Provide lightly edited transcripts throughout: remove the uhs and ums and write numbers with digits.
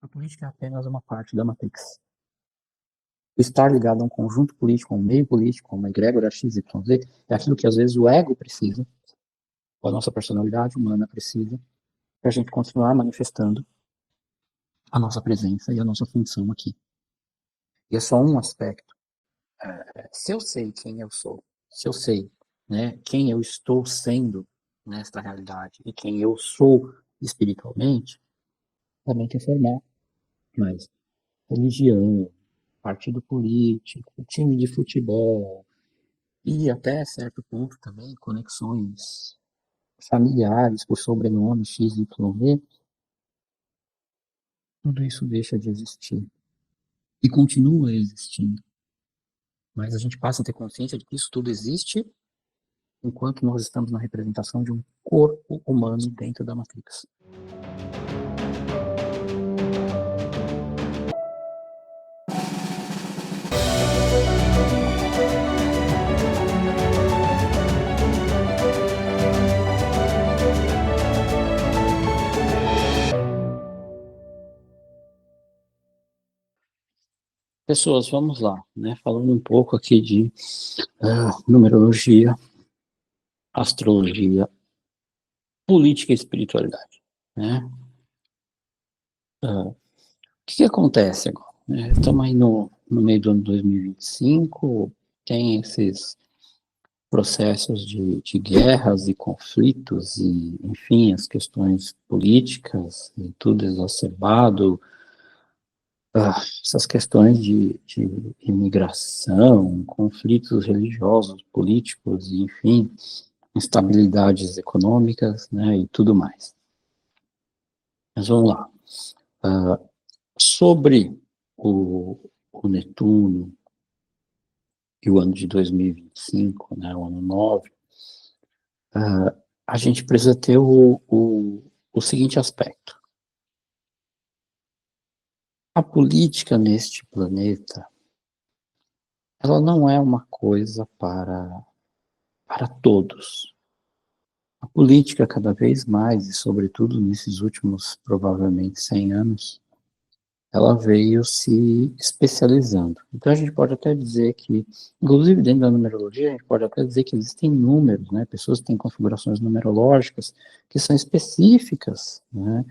A política é apenas uma parte da Matrix. Estar ligado a um conjunto político, a um meio político, a uma egrégora XYZ, é aquilo que às vezes o ego precisa, ou a nossa personalidade humana precisa, para a gente continuar manifestando a nossa presença e a nossa função aqui. E é só um aspecto. Se eu sei quem eu sou, se eu sei, né, quem eu estou sendo nesta realidade e quem eu sou espiritualmente, também tem que formar mais religião, partido político, time de futebol e até certo ponto também conexões familiares por sobrenome X, Y, Z, tudo isso deixa de existir e continua existindo. Mas a gente passa a ter consciência de que isso tudo existe enquanto nós estamos na representação de um corpo humano dentro da Matrix. Pessoas, vamos lá, né? Falando um pouco aqui de numerologia, astrologia, política e espiritualidade, né? O que acontece agora? Estamos aí no meio do ano 2025, tem esses processos de guerras e conflitos e, enfim, as questões políticas e tudo exacerbado, essas questões de imigração, conflitos religiosos, políticos, enfim, instabilidades econômicas, né, e tudo mais. Mas vamos lá. Sobre o Netuno e o ano de 2025, né, o ano 9, a gente precisa ter o seguinte aspecto. A política neste planeta, ela não é uma coisa para todos. A política, cada vez mais, e sobretudo nesses últimos, provavelmente, 100 anos, ela veio se especializando. Então, a gente pode até dizer que, inclusive dentro da numerologia, a gente pode até dizer que existem números, né? Pessoas que têm configurações numerológicas que são específicas, né?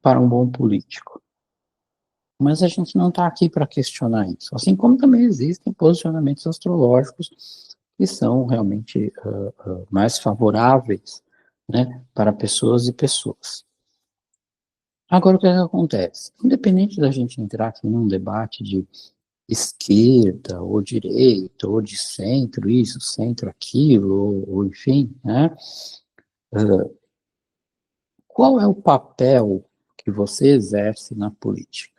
Para um bom político. Mas a gente não está aqui para questionar isso. Assim como também existem posicionamentos astrológicos que são realmente mais favoráveis, né, para pessoas e pessoas. Agora, o que acontece? Independente da gente entrar aqui num debate de esquerda, ou direita, ou de centro, isso, centro, aquilo, ou enfim, né, qual é o papel que você exerce na política?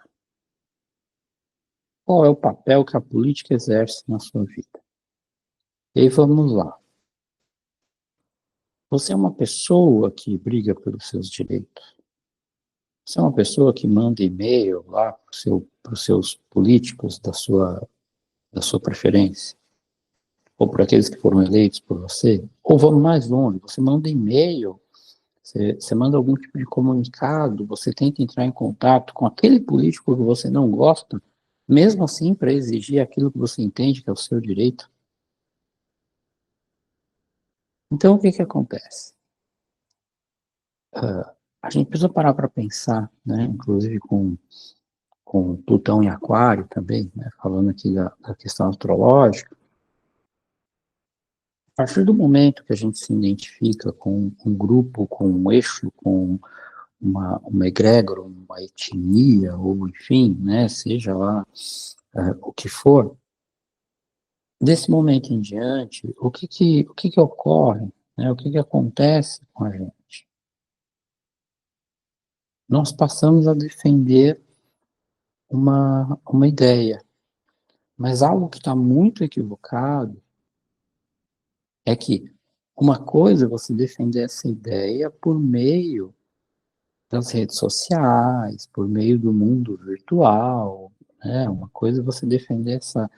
Qual é o papel que a política exerce na sua vida? E aí vamos lá. Você é uma pessoa que briga pelos seus direitos? Você é uma pessoa que manda e-mail lá para os seus políticos da sua preferência? Ou para aqueles que foram eleitos por você? Ou vamos mais longe, você manda e-mail, você manda algum tipo de comunicado, você tenta entrar em contato com aquele político que você não gosta, mesmo assim para exigir aquilo que você entende que é o seu direito? Então, o que acontece? A gente precisa parar para pensar, né, inclusive com Plutão em Aquário também, né, falando aqui da questão astrológica. A partir do momento que a gente se identifica com um grupo, com um eixo, com uma egrégora, uma etnia, ou enfim, né, seja lá o que for, desse momento em diante, o que ocorre, né, o que acontece com a gente? Nós passamos a defender uma ideia, mas algo que está muito equivocado é que uma coisa é você defender essa ideia por meio das redes sociais, por meio do mundo virtual, né? Uma coisa é você defender essa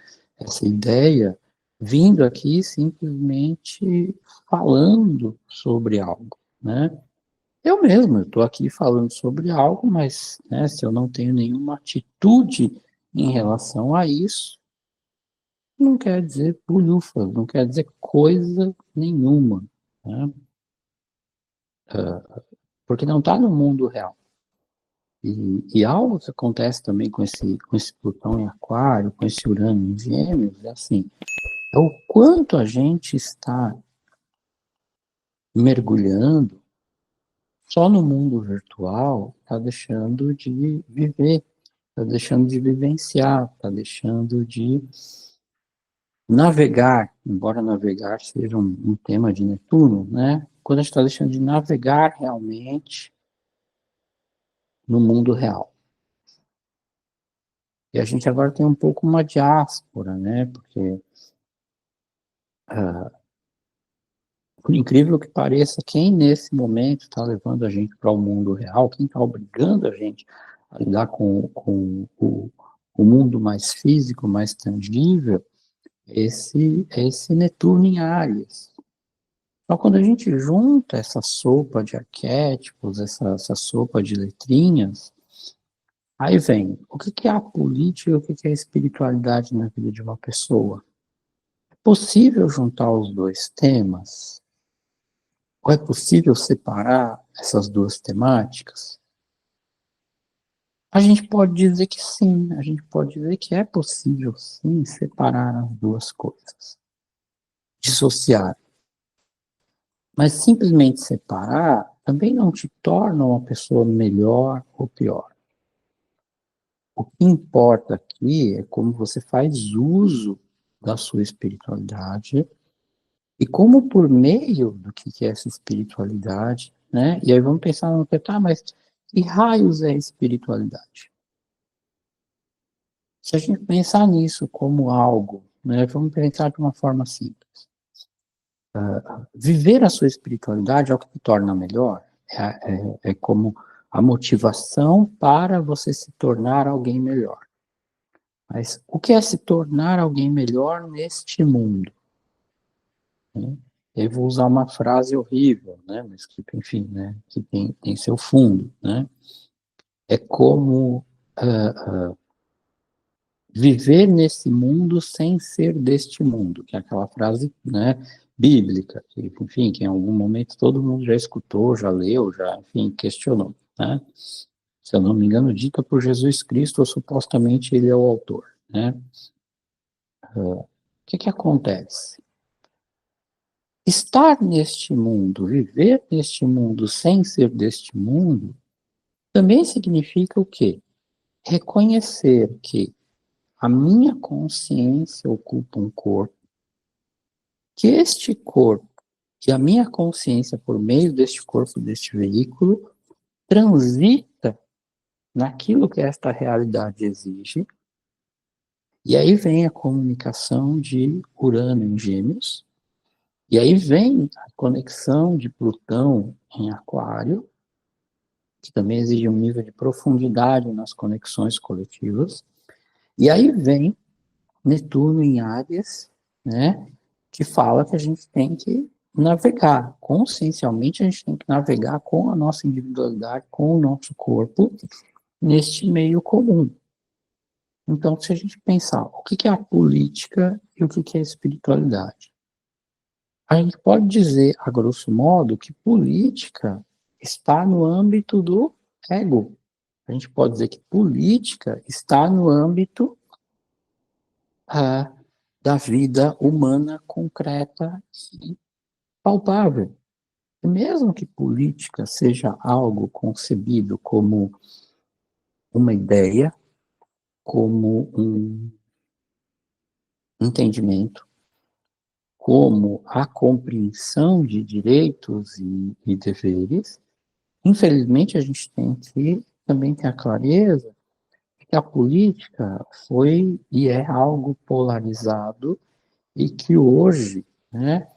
ideia vindo aqui simplesmente falando sobre algo, né? Eu mesmo, eu estou aqui falando sobre algo, mas né, se eu não tenho nenhuma atitude em relação a isso, não quer dizer bulhufa, não quer dizer coisa nenhuma, né? Porque não está no mundo real. E algo que acontece também com esse Plutão em Aquário, com esse Urano em Gêmeos, é assim, é o quanto a gente está mergulhando só no mundo virtual, está deixando de viver, está deixando de vivenciar, está deixando de navegar, embora navegar seja um tema de Netuno, né? Quando a gente está deixando de navegar realmente no mundo real. E a gente agora tem um pouco uma diáspora, né? Porque, por incrível que pareça, quem nesse momento está levando a gente para o mundo real, quem está obrigando a gente a lidar com o mundo mais físico, mais tangível, esse Netuno em Áries. Então, quando a gente junta essa sopa de arquétipos, essa sopa de letrinhas, aí vem o que é a política e o que é a espiritualidade na vida de uma pessoa. É possível juntar os dois temas? Ou é possível separar essas duas temáticas? A gente pode dizer que sim, a gente pode dizer que é possível sim separar as duas coisas, dissociar. Mas simplesmente separar também não te torna uma pessoa melhor ou pior. O que importa aqui é como você faz uso da sua espiritualidade e como por meio do que é essa espiritualidade, né? E aí vamos pensar no que tá, mas que raios é espiritualidade? Se a gente pensar nisso como algo, né? Vamos pensar de uma forma simples. Viver a sua espiritualidade é o que te torna melhor, é como a motivação para você se tornar alguém melhor. Mas o que é se tornar alguém melhor neste mundo? Né? Eu vou usar uma frase horrível, né? Mas que, enfim, né? Que tem seu fundo, né? É como viver nesse mundo sem ser deste mundo, que é aquela frase, né? Bíblica, que, enfim, que em algum momento todo mundo já escutou, já leu, já, enfim, questionou, né? Se eu não me engano, dita por Jesus Cristo, ou supostamente ele é o autor, né? O que acontece? Estar neste mundo, viver neste mundo sem ser deste mundo, também significa o quê? Reconhecer que a minha consciência ocupa um corpo, que este corpo, que a minha consciência, por meio deste corpo, deste veículo, transita naquilo que esta realidade exige, e aí vem a comunicação de Urano em Gêmeos, e aí vem a conexão de Plutão em Aquário, que também exige um nível de profundidade nas conexões coletivas. E aí vem Netuno em Áries, né, que fala que a gente tem que navegar, consciencialmente a gente tem que navegar com a nossa individualidade, com o nosso corpo, neste meio comum. Então, se a gente pensar o que é a política e o que é a espiritualidade, a gente pode dizer, a grosso modo, que política está no âmbito do ego. A gente pode dizer que política está no âmbito da vida humana concreta e palpável. E mesmo que política seja algo concebido como uma ideia, como um entendimento, como a compreensão de direitos e deveres, infelizmente a gente tem que também ter a clareza que a política foi e é algo polarizado e que hoje, né,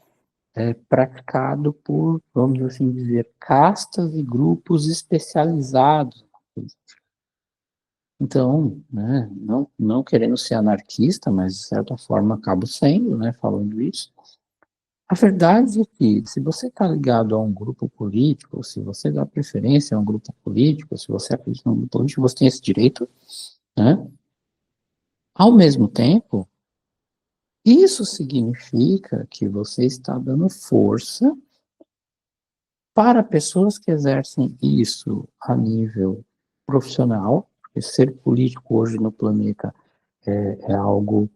é praticado por, vamos assim dizer, castas e grupos especializados. Então, né, não querendo ser anarquista, mas de certa forma acabo sendo, né, falando isso, A verdade é que, se você está ligado a um grupo político, se você dá preferência a um grupo político, se você acredita em um grupo político, você tem esse direito, né? Ao mesmo tempo, isso significa que você está dando força para pessoas que exercem isso a nível profissional, porque ser político hoje no planeta é algo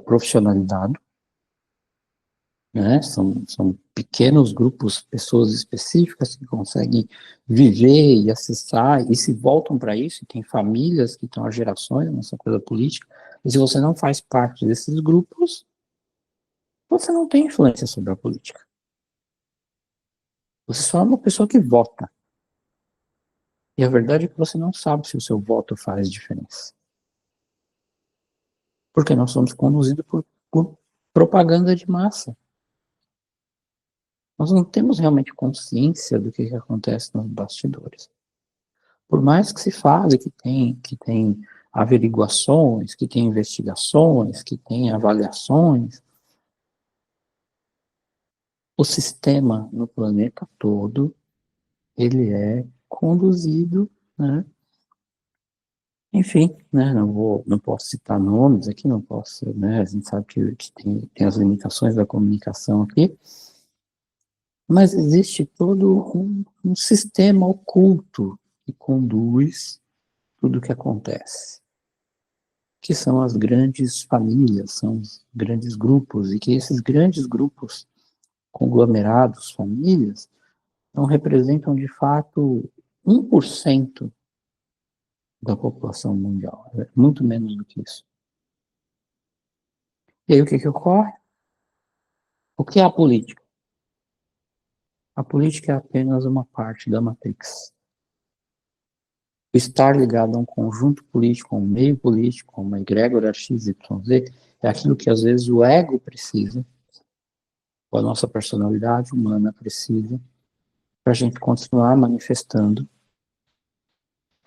profissionalizado, né? São pequenos grupos, pessoas específicas que conseguem viver e acessar e se voltam para isso, e tem famílias que estão há gerações nessa coisa política, e se você não faz parte desses grupos, você não tem influência sobre a política. Você só é uma pessoa que vota. E a verdade é que você não sabe se o seu voto faz diferença. Porque nós somos conduzidos por propaganda de massa. Nós não temos realmente consciência do que acontece nos bastidores. Por mais que se fale que tem averiguações, que tem investigações, que tem avaliações, o sistema no planeta todo, ele é conduzido, né? Enfim, né, não posso citar nomes aqui, não posso, né, a gente sabe que tem as limitações da comunicação aqui, mas existe todo um sistema oculto que conduz tudo o que acontece, que são as grandes famílias, são os grandes grupos, e que esses grandes grupos, conglomerados, famílias, não representam de fato 1% da população mundial, é muito menos do que isso. E aí o que ocorre? O que é a política? A política é apenas uma parte da Matrix. Estar ligado a um conjunto político, a um meio político, a uma egrégora XYZ, é aquilo que às vezes o ego precisa, ou a nossa personalidade humana precisa, para a gente continuar manifestando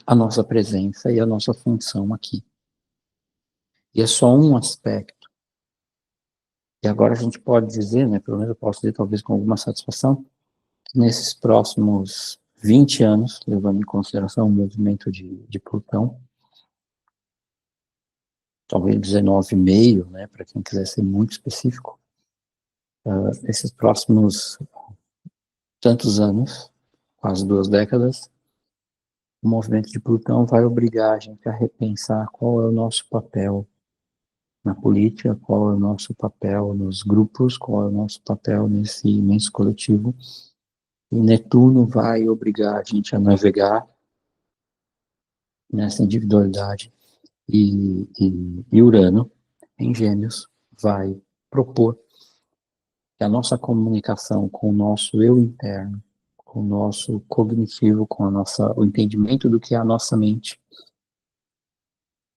a nossa presença e a nossa função aqui. E é só um aspecto. E agora a gente pode dizer, né, pelo menos eu posso dizer talvez com alguma satisfação, que nesses próximos 20 anos, levando em consideração o movimento de Plutão, talvez 19,5, né, para quem quiser ser muito específico, esses próximos tantos anos, quase 2 décadas, o movimento de Plutão vai obrigar a gente a repensar qual é o nosso papel na política, qual é o nosso papel nos grupos, qual é o nosso papel nesse imenso coletivo. E Netuno vai obrigar a gente a navegar nessa individualidade. E Urano, em Gêmeos, vai propor que a nossa comunicação com o nosso eu interno, com o nosso cognitivo, com o entendimento do que é a nossa mente,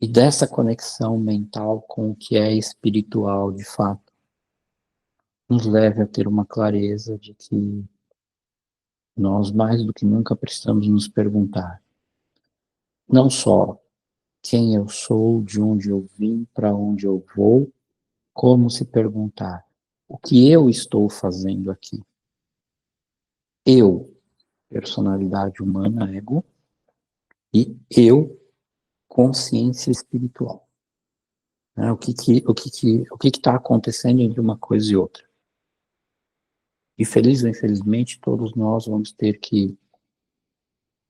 e dessa conexão mental com o que é espiritual de fato, nos leve a ter uma clareza de que nós, mais do que nunca, precisamos nos perguntar não só quem eu sou, de onde eu vim, para onde eu vou, como se perguntar o que eu estou fazendo aqui. Eu, personalidade humana, ego, e eu, consciência espiritual. Né? O que está acontecendo entre uma coisa e outra? E feliz ou infelizmente, todos nós vamos ter que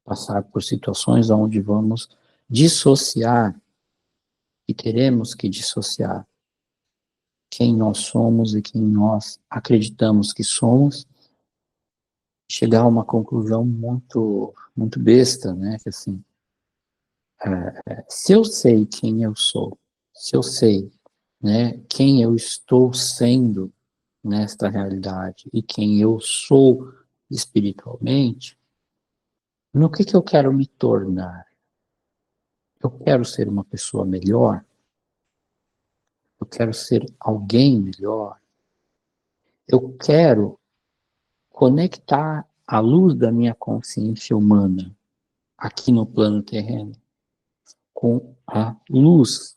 passar por situações onde vamos dissociar, e teremos que dissociar quem nós somos e quem nós acreditamos que somos, chegar a uma conclusão muito, muito besta, né? Que assim, se eu sei quem eu sou, se eu sei, né, quem eu estou sendo nesta realidade e quem eu sou espiritualmente, no que eu quero me tornar? Eu quero ser uma pessoa melhor? Eu quero ser alguém melhor? Eu quero conectar a luz da minha consciência humana aqui no plano terreno com a luz,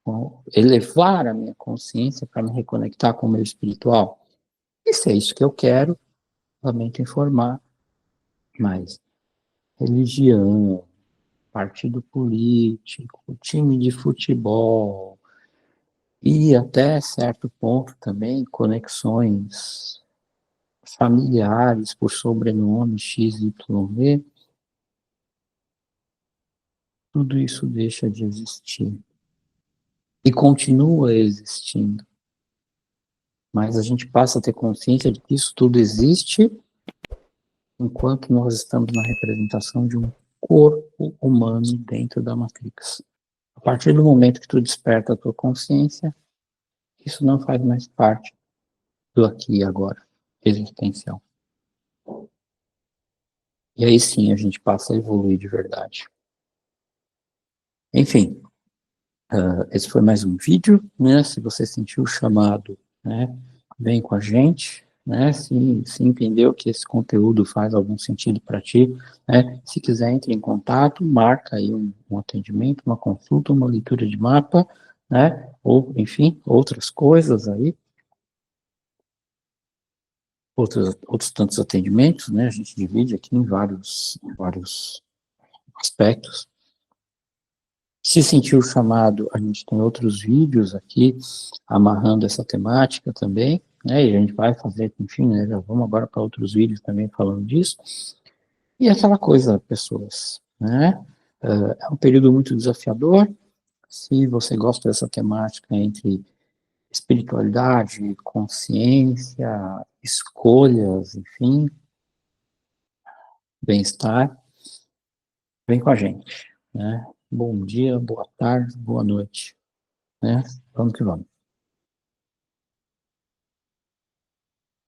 com elevar a minha consciência para me reconectar com o meu espiritual? E se é isso que eu quero, lamento informar, mas religião, partido político, time de futebol e até certo ponto também conexões familiares por sobrenome XYZ, tudo isso deixa de existir e continua existindo. Mas a gente passa a ter consciência de que isso tudo existe enquanto nós estamos na representação de um corpo humano dentro da Matrix. A partir do momento que tu desperta a tua consciência, isso não faz mais parte do aqui e agora, existencial. E aí sim a gente passa a evoluir de verdade. Enfim, esse foi mais um vídeo, né? Se você sentiu o chamado, né, vem com a gente, né? Se entendeu que esse conteúdo faz algum sentido para ti, né? Se quiser, entre em contato, marca aí um atendimento, uma consulta, uma leitura de mapa, né? Ou, enfim, outras coisas aí, outros tantos atendimentos, né? A gente divide aqui em vários aspectos. Se sentiu o chamado, a gente tem outros vídeos aqui amarrando essa temática também, né? E a gente vai fazer, enfim, né? Já vamos agora para outros vídeos também falando disso. E aquela coisa, pessoas, né? É um período muito desafiador. Se você gosta dessa temática entre espiritualidade, consciência, escolhas, enfim, bem-estar, vem com a gente, né? Bom dia, boa tarde, boa noite, né? Vamos que vamos.